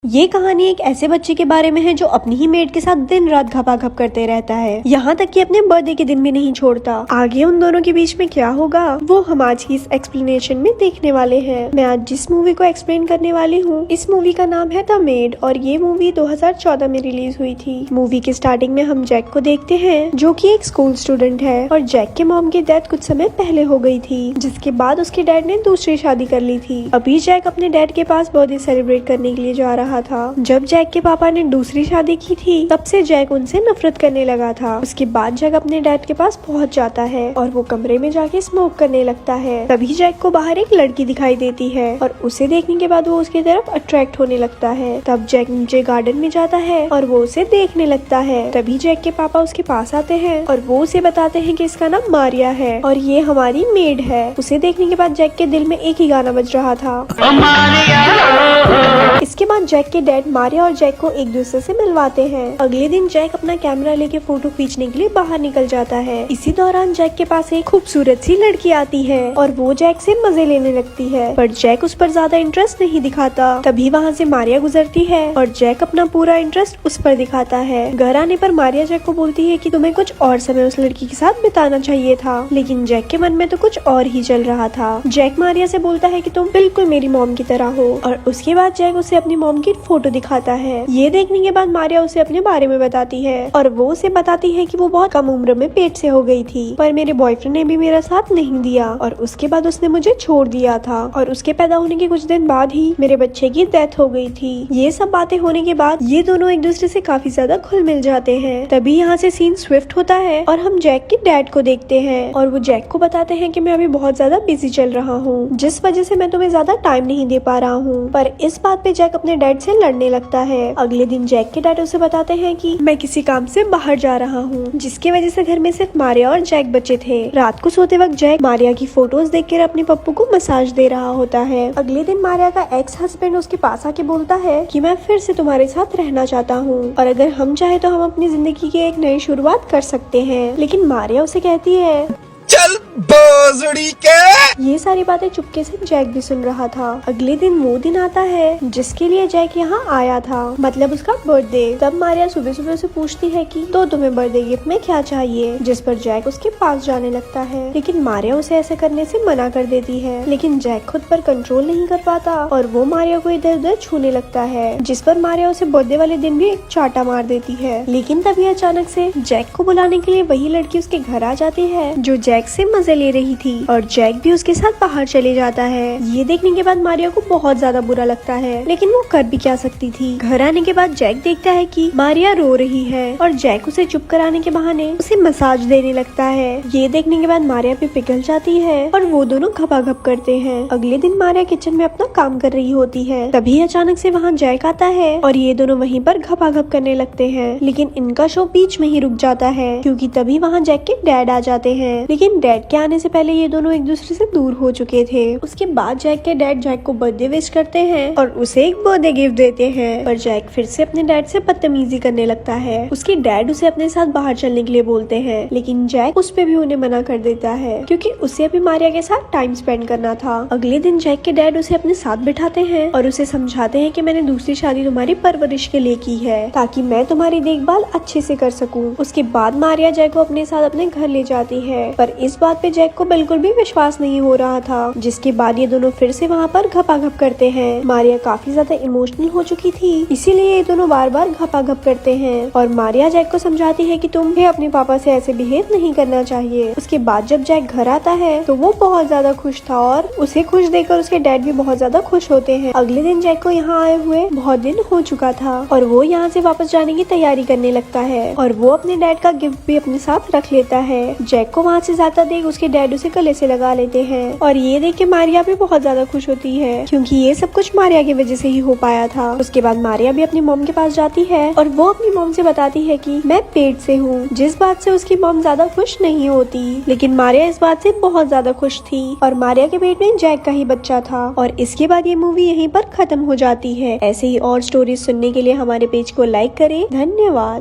ये कहानी एक ऐसे बच्चे के बारे में है जो अपनी ही मेड के साथ दिन रात घपाघप करते रहता है, यहाँ तक कि अपने बर्थडे के दिन भी नहीं छोड़ता। आगे उन दोनों के बीच में क्या होगा वो हम आज की इस एक्सप्लेनेशन में देखने वाले हैं। मैं आज जिस मूवी को एक्सप्लेन करने वाली हूँ इस मूवी का नाम है द मेड और ये मूवी 2014 में रिलीज हुई थी। मूवी के स्टार्टिंग में हम जैक को देखते हैं जो की एक स्कूल स्टूडेंट है और जैक के मॉम की डेथ कुछ समय पहले हो गई थी, जिसके बाद उसके डैड ने दूसरी शादी कर ली थी। अभी जैक अपने डैड के पास बर्थडे सेलिब्रेट करने के लिए जा रहा था। जब जैक के पापा ने दूसरी शादी की थी तब से जैक उनसे नफरत करने लगा था। उसके बाद जैक अपने डैड के पास पहुंच जाता है और वो कमरे में जाके स्मोक करने लगता है। तभी जैक को बाहर एक लड़की दिखाई देती है और उसे देखने के बाद वो उसकी तरफ अट्रैक्ट होने लगता है। तब जैक नीचे गार्डन में जाता है और वो उसे देखने लगता है। तभी जैक के पापा उसके पास आते हैं और वो उसे बताते हैं कि इसका नाम मारिया है और ये हमारी मेड है। उसे देखने के बाद जैक के दिल में एक ही गाना बज रहा था। इसके बाद जैक के डैड मारिया और जैक को एक दूसरे से मिलवाते हैं। अगले दिन जैक अपना कैमरा लेके फोटो खींचने के लिए बाहर निकल जाता है। इसी दौरान जैक के पास एक खूबसूरत सी लड़की आती है और वो जैक से मजे लेने लगती है, पर जैक उस पर ज्यादा इंटरेस्ट नहीं दिखाता। तभी वहाँ से मारिया गुजरती है और जैक अपना पूरा इंटरेस्ट उस पर दिखाता है। घर आने पर मारिया जैक को बोलती है कि तुम्हें कुछ और समय उस लड़की के साथ बिताना चाहिए था, लेकिन जैक के मन में तो कुछ और ही चल रहा था। जैक मारिया से बोलता है कि तुम बिल्कुल मेरी मॉम की तरह हो और उसके बाद जैक उसे अपनी मॉम की फोटो दिखाता है। ये देखने के बाद मारिया उसे अपने बारे में बताती है और वो उसे बताती है कि वो बहुत कम उम्र में पेट से हो गई थी, पर मेरे बॉयफ्रेंड ने भी मेरा साथ नहीं दिया और उसके बाद उसने मुझे छोड़ दिया था और उसके पैदा होने के कुछ दिन बाद ही मेरे बच्चे की डेथ हो गई थी। ये सब बातें होने के बाद ये दोनों एक दूसरे से काफी ज्यादा घुल मिल जाते हैं। तभी यहाँ से सीन स्विफ्ट होता है और हम जैक के डैड को देखते हैं और वो जैक को बताते हैं कि मैं अभी बहुत ज्यादा बिजी चल रहा हूँ, जिस वजह से मैं तुम्हें ज्यादा टाइम नहीं दे पा रहा हूँ। पर इस बात पे जैक अपने डैड से लड़ने लगता है। अगले दिन जैक के डैड उसे बताते हैं कि मैं किसी काम से बाहर जा रहा हूँ, जिसकी वजह से घर में सिर्फ मारिया और जैक बचे थे। रात को सोते वक्त जैक मारिया की फोटोज देखकर अपने पप्पू को मसाज दे रहा होता है। अगले दिन मारिया का एक्स हस्बैंड उसके पास आके बोलता है कि मैं फिर से तुम्हारे साथ रहना चाहता हूँ और अगर हम चाहे तो हम अपनी जिंदगी की एक नई शुरुआत कर सकते हैं, लेकिन मारिया उसे कहती है चल बोजड़ी के। ये सारी बातें चुपके से जैक भी सुन रहा था। अगले दिन वो दिन आता है जिसके लिए जैक यहाँ आया था, मतलब उसका बर्थडे। तब मारिया सुबह सुबह उसे पूछती है कि तो तुम्हें बर्थडे गिफ्ट में क्या चाहिए, जिस पर जैक उसके पास जाने लगता है, लेकिन मारिया उसे ऐसे करने से मना कर देती है। लेकिन जैक खुद पर कंट्रोल नहीं कर पाता और वो मारिया को इधर उधर छूने लगता है, जिस पर मारिया उसे बर्थडे वाले दिन भी एक चाटा मार देती है। लेकिन तभी अचानक से जैक को बुलाने के लिए वही लड़की उसके घर आ जाती है जो जैक से मजे ले रही थी और जैक भी उसके साथ बाहर चले जाता है। ये देखने के बाद मारिया को बहुत ज्यादा बुरा लगता है, लेकिन वो कर भी क्या सकती थी। घर आने के बाद जैक देखता है कि मारिया रो रही है और जैक उसे चुप कराने के बहाने उसे मसाज देने लगता है। ये देखने के बाद मारिया भी पिघल जाती है और वो दोनों घपाघप करते हैं। अगले दिन मारिया किचन में अपना काम कर रही होती है, तभी अचानक से वहाँ जैक आता है और ये दोनों वहीं पर घपाघप करने लगते हैं। लेकिन इनका शो बीच में ही रुक जाता है क्योंकि तभी वहाँ जैक के डैड आ जाते हैं। लेकिन डैड के आने से पहले ये दोनों एक दूसरे से दूर हो चुके थे। उसके बाद जैक के डैड जैक को बर्थडे विश करते हैं और उसे एक बर्थडे गिफ्ट देते हैं, पर जैक फिर से अपने डैड से बदतमीजी करने लगता है। उसके डैड उसे अपने साथ बाहर चलने के लिए बोलते हैं, लेकिन जैक उस पे भी उन्हें मना कर देता है क्योंकि उसे अभी मारिया के साथ टाइम स्पेंड करना था। अगले दिन जैक के डैड उसे अपने साथ बिठाते हैं और उसे समझाते हैं कि मैंने दूसरी शादी तुम्हारी परवरिश के लिए की है ताकि मैं तुम्हारी देखभाल अच्छे से कर सकूं। उसके बाद मारिया जैक को अपने साथ अपने घर ले जाती है, पर इस बात पे जैक को बिल्कुल भी विश्वास नहीं हो रहा था, जिसके बाद ये दोनों फिर से वहाँ पर घपाघप करते हैं। मारिया काफी ज्यादा इमोशनल हो चुकी थी, इसीलिए ये दोनों बार बार घपाघप करते हैं और मारिया जैक को समझाती है कि तुम्हें अपने पापा से ऐसे बिहेव नहीं करना चाहिए। उसके बाद जब जैक घर आता है तो वो बहुत ज्यादा खुश था और उसे खुश देखकर उसके डैड भी बहुत ज्यादा खुश होते हैं। अगले दिन जैक को यहाँ आए हुए बहुत दिन हो चुका था और वो यहाँ से वापस जाने की तैयारी करने लगता है और वो अपने डैड का गिफ्ट भी अपने साथ रख लेता है। जैक को वहाँ से जाता देख उसके डैड उसे गले से लगा लेते हैं और ये देख के मारिया भी बहुत ज्यादा खुश होती है क्योंकि ये सब कुछ मारिया की वजह से ही हो पाया था। उसके बाद मारिया भी अपनी मॉम के पास जाती है और वो अपनी मॉम से बताती है कि मैं पेट से हूँ, जिस बात से उसकी मॉम ज्यादा खुश नहीं होती। लेकिन मारिया इस बात से बहुत ज्यादा खुश थी और मारिया के पेट में जैक का ही बच्चा था। और इसके बाद ये मूवी यहीं पर खत्म हो जाती है। ऐसे ही और स्टोरीज सुनने के लिए हमारे पेज को लाइक करें। धन्यवाद।